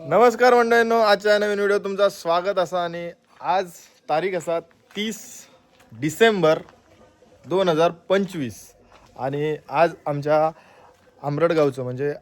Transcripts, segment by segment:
नमस्कार मंडळींनो, आजच्या नवीन व्हिडिओ तुमचं स्वागत असा. आणि आज तारीख असा 30 डिसेंबर 2025 आणि आज आमच्या आंबरडगावचं म्हणजे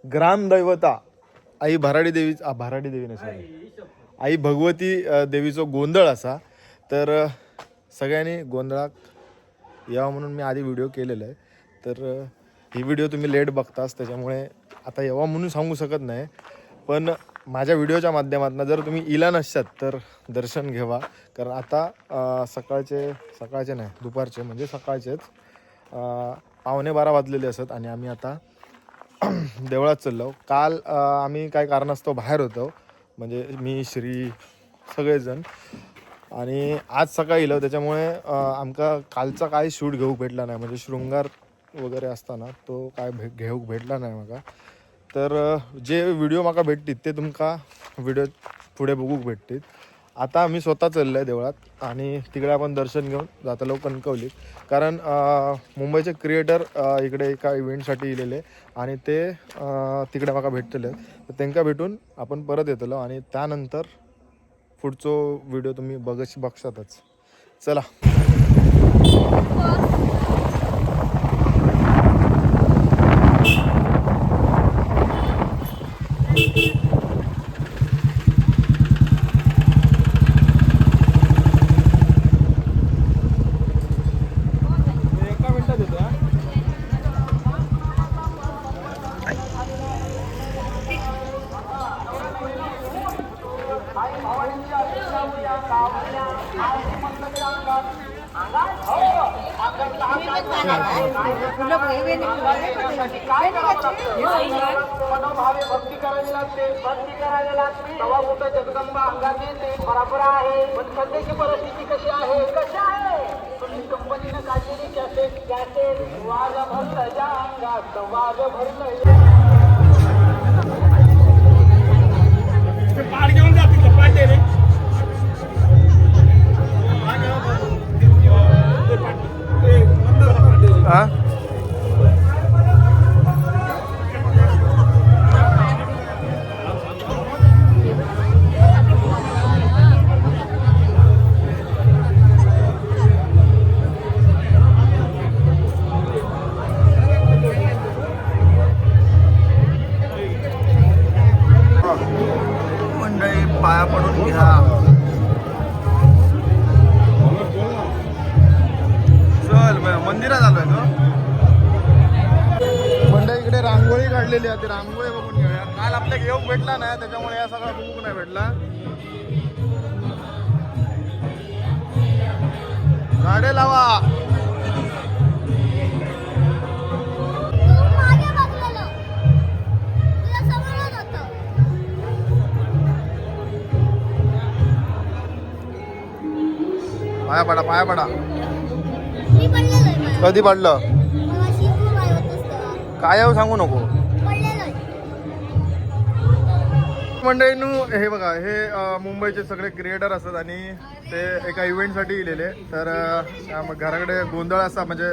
ग्रामदैवता आई भराडी देवी नाही सॉरी आई भगवती देवीचं गोंधळ असा. तर सगळ्यांनी गोंधळात यावं म्हणून मी आधी व्हिडिओ केलेला आहे. तर ही व्हिडिओ तुम्ही लेट बघताच, त्याच्यामुळे आता यावं म्हणून सांगू शकत नाही. पण माझ्या व्हिडिओच्या माध्यमातून जर तुम्ही इला नसतात तर दर्शन घ्यावा. कारण आता सकाळचे नाही दुपारचे म्हणजे सकाळचेच 11:15 वाजलेले असत आणि आम्ही आता देवळात चाललो. काल आम्ही काय कारणास्तव बाहेर होतो, म्हणजे मी श्री सगळेजण, आणि आज सकाळी इलो. त्याच्यामुळे आमका कालचा काय शूट घेऊ भेटला नाही, म्हणजे शृंगार वगैरे असताना तो काय घेऊ भेटला नाही मला. तर जे व्हिडिओ माका भेटतील ते तुमका व्हिडिओ पुढे बघूक भेटतील. आता आम्ही स्वतः चाललो आहे देवळात आणि तिकडे आपण दर्शन घेऊन जातलो कणकवलीत. कारण मुंबईचे क्रिएटर इकडे एका इव्हेंटसाठी इलेले आणि ते तिकडे माका भेटतले. तर त्यांना भेटून आपण परत येतलो आणि त्यानंतर पुढचो व्हिडिओ तुम्ही बघशातच. चला. मनोभावे भक्ती करावी लागते. भक्ती करावी लागते तेव्हा कुठं जगदंबा अंगात येते. बरोबर आहे. पण सध्याची परिस्थिती कशी आहे तुम्ही कंपनीनं काढलेली कॅसेट वाज भरलं या अंगात वाज भरलं पाड घेऊन जातील पाटे रे. हा मंडळी पाया पडून घ्या. चल मंदिरात आलोय तो. मंडळी इकडे रांगोळी काढलेली आहे, ती रांगोळी बघून घेऊया. काल आपल्याला घेऊन भेटला नाही, त्याच्यामुळे या सगळा बघूक नाही भेटला. गाडे लावा. पाया पडा. कधी पडलं काय सांगू नको. मंडळींनो, हे बघा, हे मुंबईचे सगळे क्रिएटर असतात आणि ते एका इव्हेंटसाठी इलेले. तर घराकडे गोंधळ असा, म्हणजे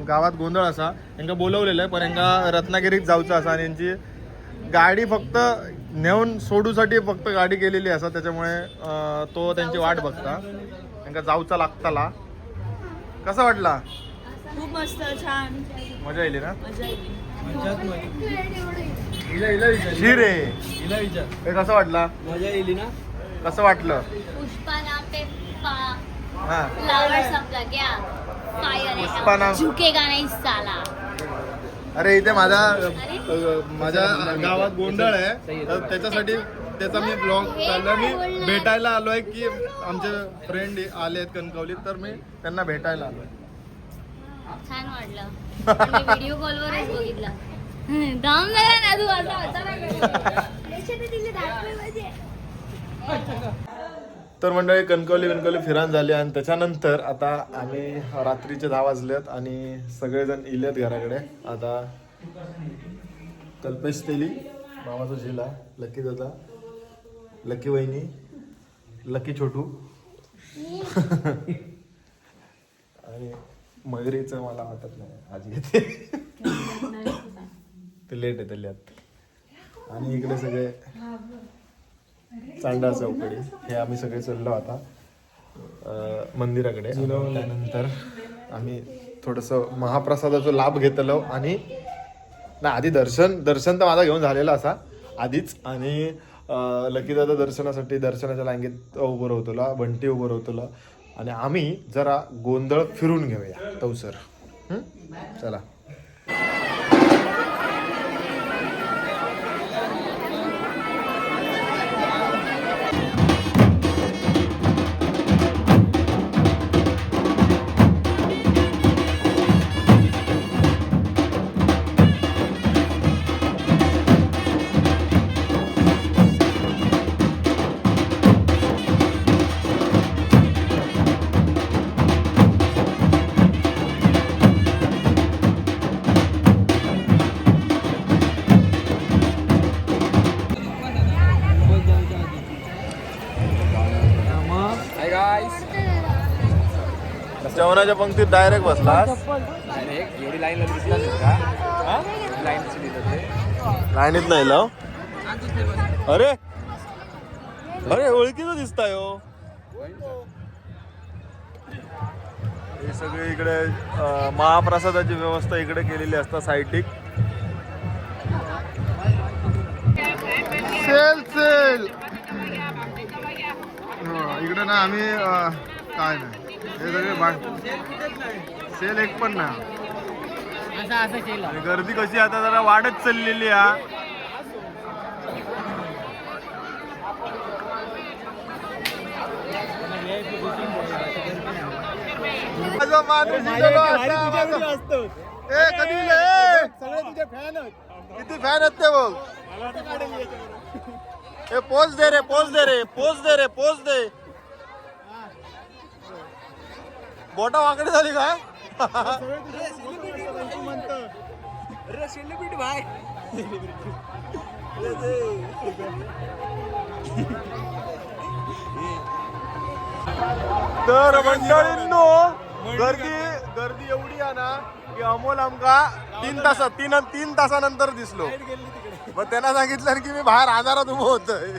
गावात गोंधळ असा, यांना बोलवलेलं आहे. पण यांना रत्नागिरीत जाऊचं असा आणि यांची गाडी फक्त नेऊन सोडूसाठी फक्त गाडी केलेली असा. त्याच्यामुळे तो त्यांची वाट बघता, त्यांना जाऊचा लागताला. कसा वाटला? खूप मस्त, छान, मजा येईल ना? मजा येईल. रे हे कसं वाटला? मजा येईल ना. कसं वाटलं? पुष्पाना पे हा फ्लावर समजा क्या फायर पुष्पाना है, झुकेगा नहीं साला. अरे इथे माझ्या गावात गोंधळ आहे, तर त्याच्यासाठी त्याचा मी ब्लॉग चालला. मी भेटायला आलोय की आमचे फ्रेंड आले आहेत कणकवलीत, तर मी त्यांना भेटायला आलोय. छान वाटलं. मी व्हिडिओ कॉलवरच बघितला. दाम झाला ना तू आता. तर मंडळी कणकवली फिरान झाली आणि त्याच्यानंतर आता आम्ही रात्रीचे 10 वाजलेत आणि सगळेजण इलेत घराकडे. आता कल्पेश तेली, मामाचा झिला, लकी दादा, लकी वहिनी, लकी छोटू आणि मयुरीचं मला वाटत नाही आज येते. ते लेट आहे त्याल्यात. आणि इकडे सगळे चांडा चौकडी हे आम्ही सगळे चाललो आता मंदिराकडे. त्यानंतर आम्ही थोडंसं महाप्रसादाचा लाभ घेतलो आणि नाही आधी दर्शन तर माझा घेऊन झालेला असा आधीच. आणि लकीदादा दर्शनासाठी दर्शनाच्या लांगेत उभं राहतोला, बंटी उभं राहतोला आणि आम्ही जरा गोंधळ फिरून घेऊया तवसर. चला. जेवणाच्या पंक्तीत डायरेक्ट बसलास. एवढी लाईन दिसला का? लाईनीत नाही लाव. अरे अरे ओळखीचं दिसताय हो. हे सगळे इकडे महाप्रसादाची व्यवस्था इकडे केलेली असता. सायटिक सेल सेल इकडे ना आम्ही काय नाही हे सगळे सेल एक पण ना. गर्दी कशी आता जरा वाढत चाललेली आहे. किती फॅन आहेत ते बघ. हे पोच दे रे, पोच दे रे, पोच दे रे, पोच दे. बोटा वाकडी झाली काय? तर मंडळींनो गर्दी एवढी आहे ना की अमोल आमका 3 तासानंतर दिसलो. मग त्यांना सांगितलं की मी बाहेर आजारात उभं होतोय.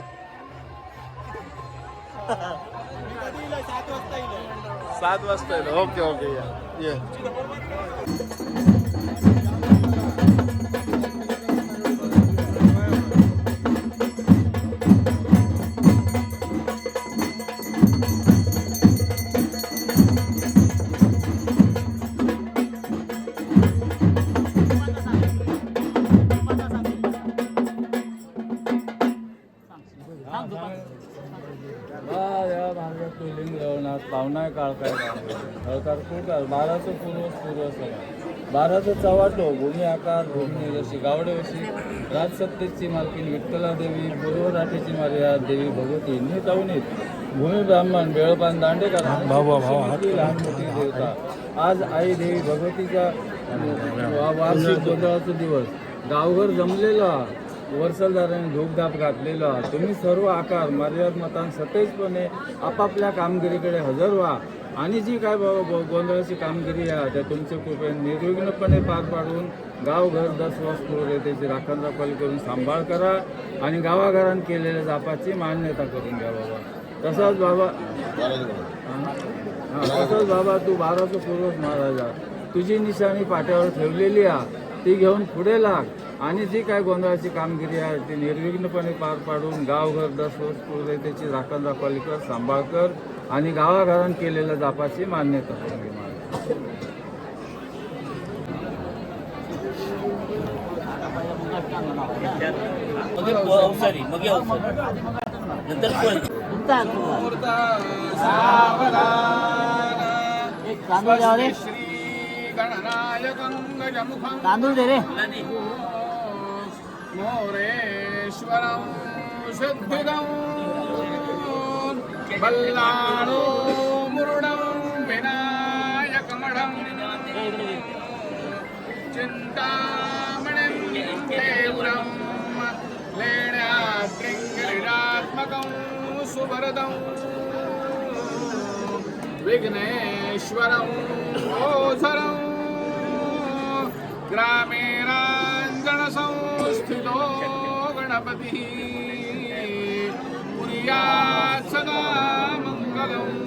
7 वाजता येईल. ओके ओके ये. पाहुणा काळ काय हळकार खूप 1200 पूर्व सगळा 1200 चव्हाटो भूमी आकार भूमी जशी गावडेवशी राजसत्तेची मालकीन विठ्ठला देवी पूर्व राठीची मार्या देवी भगवती नि तावनीत भूमी ब्राह्मण बेळपान दांडेकर लहान मोठी देवता. आज आई देवी भगवतीचा वार्षिक गोंधळाचा दिवस. गावघर जमलेला वर्षलदाराने धूपधाप घातलेला. तुम्ही सर्व आकार मर्याद मतान सतेजपणे आपापल्या कामगिरीकडे हजर व्हा आणि जी काय गोंधळाची कामगिरी आहे त्या तुमच्या कृपेने निर्विघ्नपणे पार पाडून गावघर 10 वर्ष पूर्वतेची राखण राखवाली करून सांभाळ करा आणि गावाघरात केलेल्या जापाची मान्यता करून घ्या बाबा. तसाच बाबा तू 1200 पूर्वज महाराजा तुझी निशाणी पाट्यावर ठेवलेली आहे ती घेऊन पुढे लाग आणि जी काय गोंधळाची कामगिरी आहे ती निर्विघ्नपणे पार पाडून गावघर 10 वर्ष पूर्वतेची राखण राखवाली कर सांभाळ कर आणि गावाघरात केलेल्या जापाची मान्यता करून घे. तांदूळ दे रे. मोरेश्वरं सिद्धिदं बल्लाळो मुरुडं विनायकमढं चिन्तामणिं देवरं लेण्याद्रिङ्गलीलात्मकं सुवरदं विघ्नेश्वरं ओझरं ग्रामे राञ्जनसंस्थितो गणपतिः गणपती पुर्यात् सदा मंगलं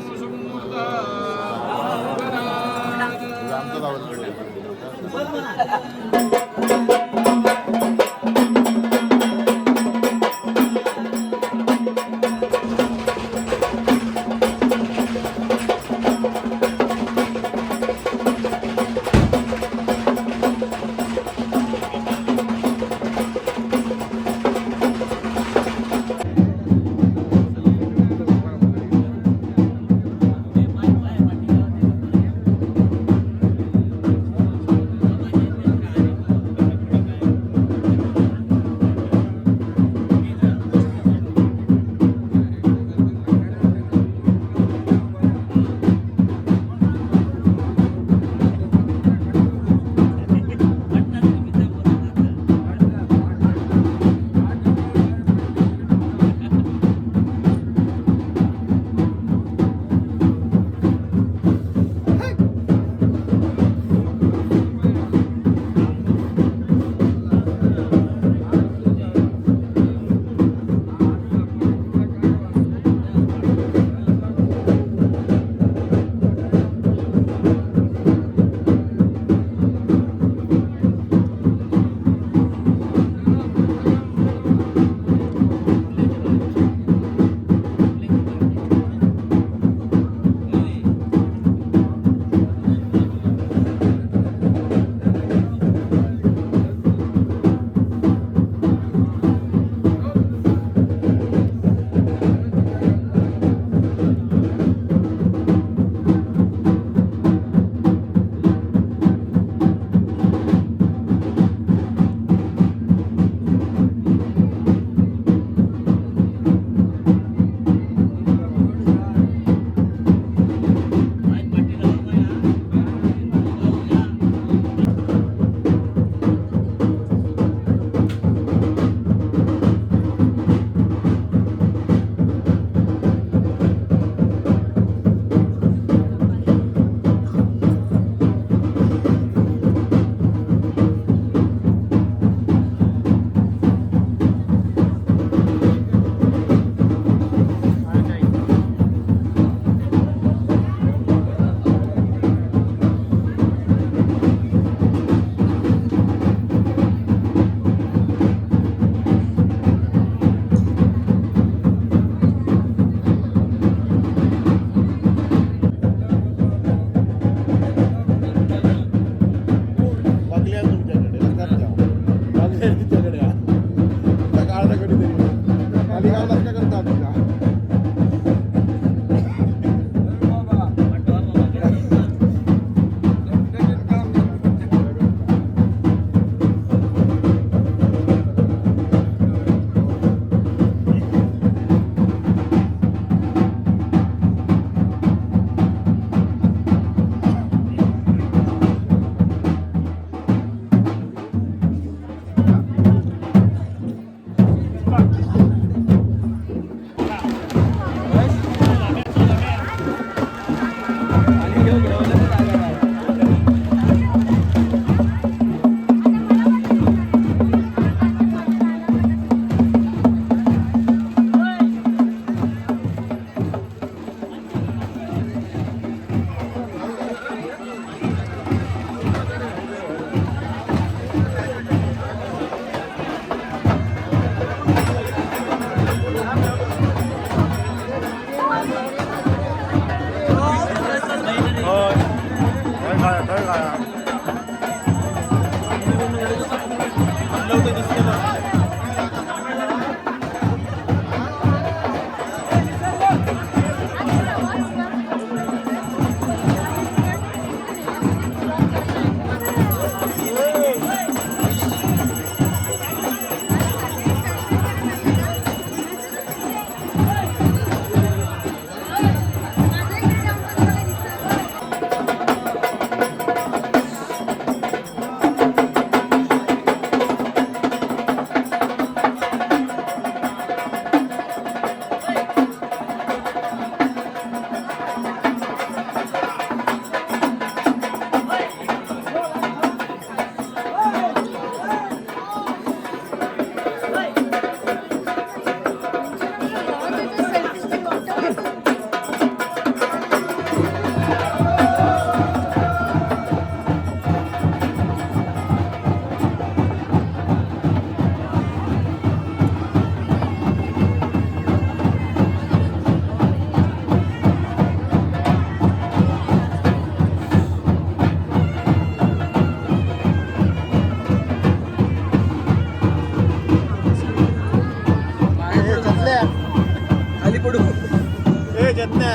ए जत्न्या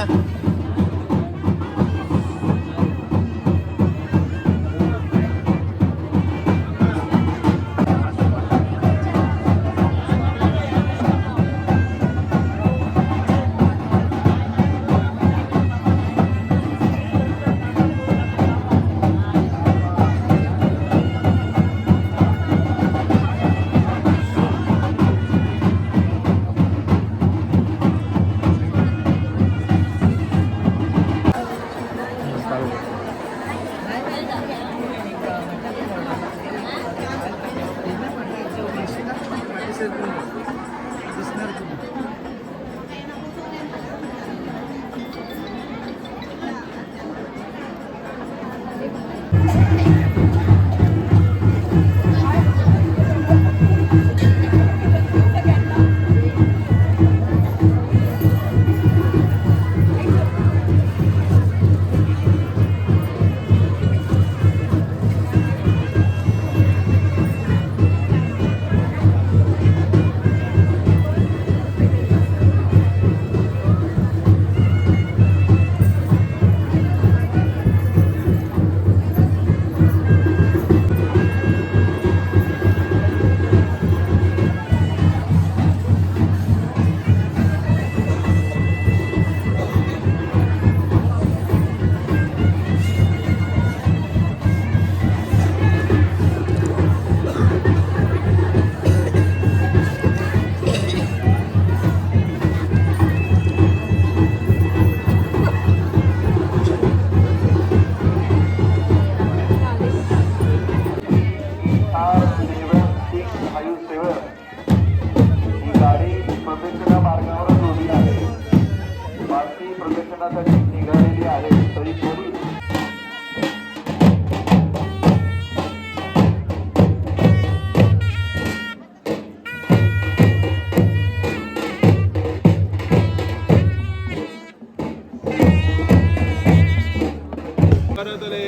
करतले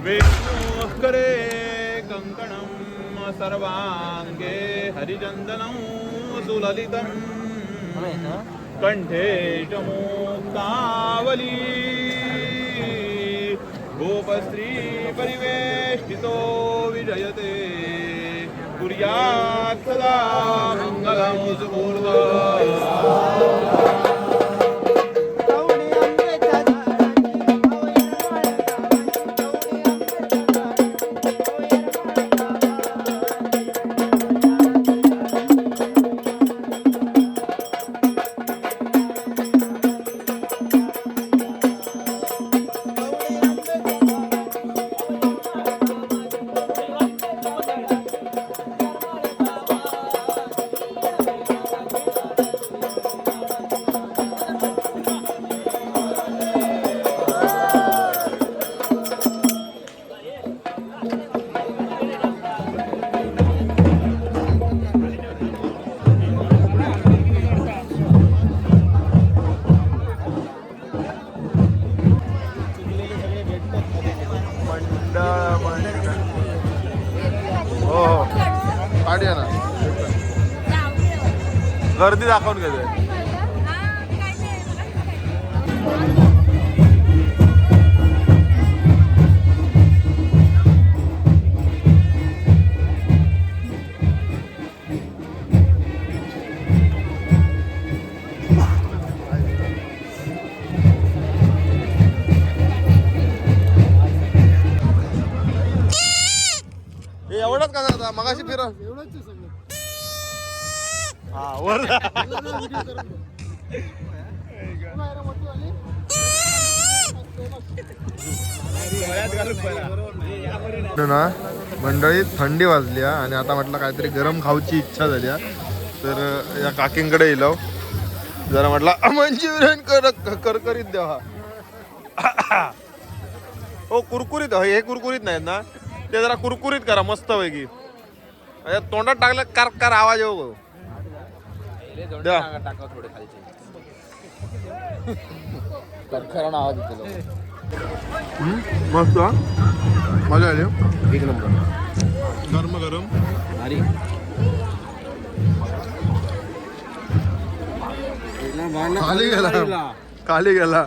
विष्णुः करे कंकणं सर्वांगे हरिचन्दनं सुललितं कंठे च मुक्तावली गोपस्त्री परिवेष्टितो विजयते कुर्यात् सदा मङ्गलं सुपूर्णम् गर्दी दाखवून घेते एवढंच का करता मगाशी फिरा हा वर ना मंडळी थंडी वाजली आणि आता म्हटलं काहीतरी गरम खाऊची इच्छा झाली तर या काकींकडे येलो जरा म्हटलं मंचुरियन करकरीत द्यावा हो कुरकुरीत हे कुरकुरीत नाहीत ना ते जरा कुरकुरीत करा मस्त पैकी तोंडात टाकलं कार कार आवाज येऊ द्या आवाज येतो मस्त मजा आली एक नंबर गरम गरम मांडणं खाली गेला राहिला. खाली गेला